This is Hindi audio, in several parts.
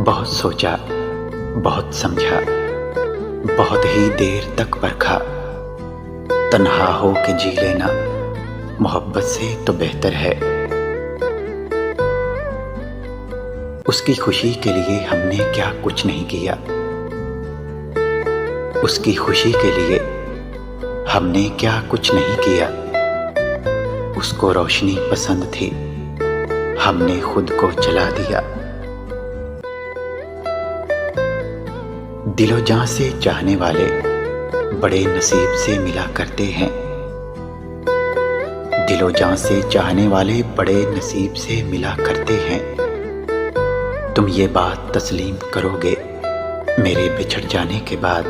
बहुत सोचा, बहुत समझा, बहुत ही देर तक परखा। तन्हा हो के जी लेना मोहब्बत से तो बेहतर है। उसकी खुशी के लिए हमने क्या कुछ नहीं किया, उसकी खुशी के लिए हमने क्या कुछ नहीं किया। उसको रोशनी पसंद थी, हमने खुद को जला दिया। दिलो जान से चाहने वाले बड़े नसीब से मिला करते हैं। दिलो जान से चाहने वाले बड़े नसीब से मिला करते हैं। तुम ये बात तस्लीम करोगे मेरे बिछड़ जाने के बाद।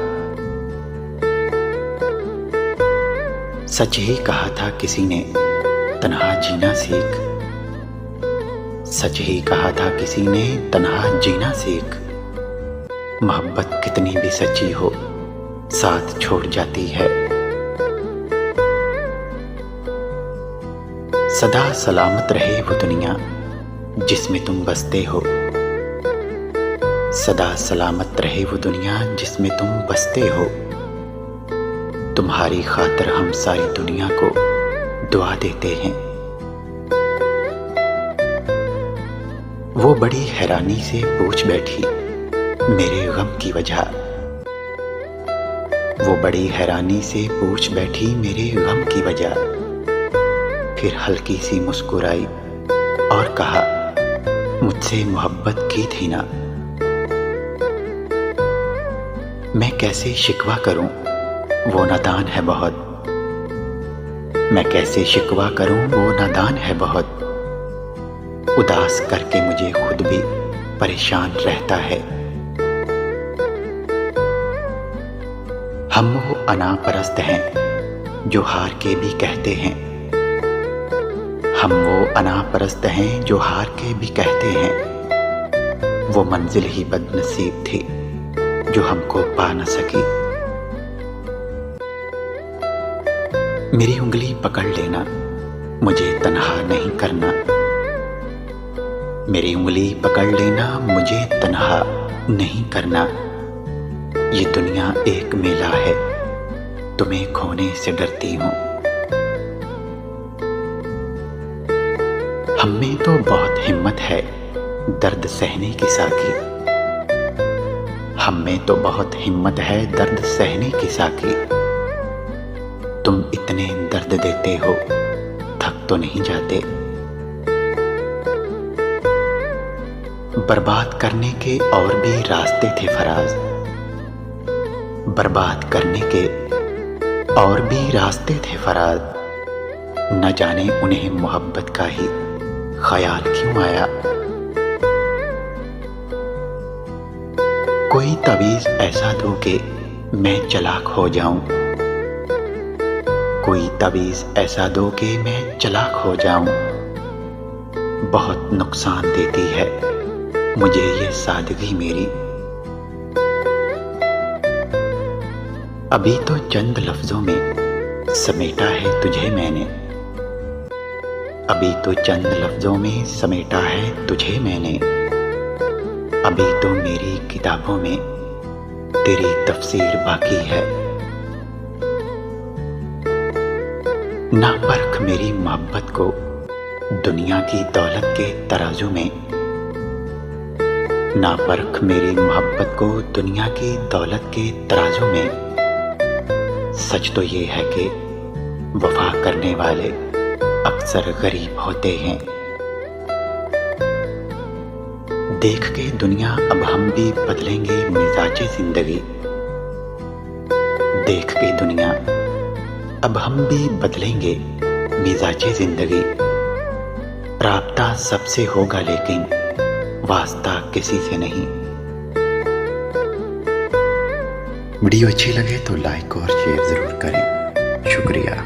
सच ही कहा था किसी ने, तन्हा जीना सीख। सच ही कहा था किसी ने, तन्हा जीना सीख। मोहब्बत कितनी भी सच्ची हो, साथ छोड़ जाती है। सदा सलामत रहे वो दुनिया जिसमें तुम बसते हो। सदा सलामत रहे वो दुनिया जिसमें तुम बसते हो। तुम्हारी खातिर हम सारी दुनिया को दुआ देते हैं। वो बड़ी हैरानी से पूछ बैठी मेरे गम की वजह। वो बड़ी हैरानी से पूछ बैठी मेरे गम की वजह। फिर हल्की सी मुस्कुराई और कहा, मुझसे मोहब्बत की थी ना। मैं कैसे शिकवा करूं, वो नादान है बहुत। मैं कैसे शिकवा करूं, वो नादान है बहुत। उदास करके मुझे खुद भी परेशान रहता है। हम वो अनापरस्त हैं जो हार के भी कहते हैं। हम वो अनापरस्त हैं जो हार के भी कहते हैं। वो मंजिल ही बदनसीब थी जो हमको पा न सकी। मेरी उंगली पकड़ लेना, मुझे तन्हा नहीं करना। मेरी उंगली पकड़ लेना, मुझे तन्हा नहीं करना। ये दुनिया एक मेला है, तुम्हें खोने से डरती हूं। हम में तो बहुत हिम्मत है दर्द सहने की साकी। हम में तो बहुत हिम्मत है दर्द सहने की साकी। तुम इतने दर्द देते हो, थक तो नहीं जाते। बर्बाद करने के और भी रास्ते थे फराज। बर्बाद करने के और भी रास्ते थे फराज। न जाने उन्हें मोहब्बत का ही ख्याल क्यों आया। कोई तवीज ऐसा दो कि मैं चालाक हो जाऊं। कोई तवीज ऐसा दो कि मैं चालाक हो जाऊं। बहुत नुकसान देती है मुझे ये सादगी मेरी। अभी तो चंद लफ्जों में समेटा है तुझे मैंने। अभी तो चंद लफ्जों में समेटा है तुझे मैंने। अभी तो मेरी किताबों में तेरी तफसीर बाकी है। ना परख मेरी मोहब्बत को दुनिया की दौलत के तराजू में। ना परख मेरी मोहब्बत को दुनिया की दौलत के तराजू में। सच तो ये है कि वफा करने वाले अक्सर गरीब होते हैं। देख के दुनिया अब हम भी बदलेंगे मिजाजे जिंदगी। देख के दुनिया अब हम भी बदलेंगे मिजाजे जिंदगी। राब्ता सबसे होगा लेकिन वास्ता किसी से नहीं। वीडियो अच्छी लगे तो लाइक और शेयर जरूर करें। शुक्रिया।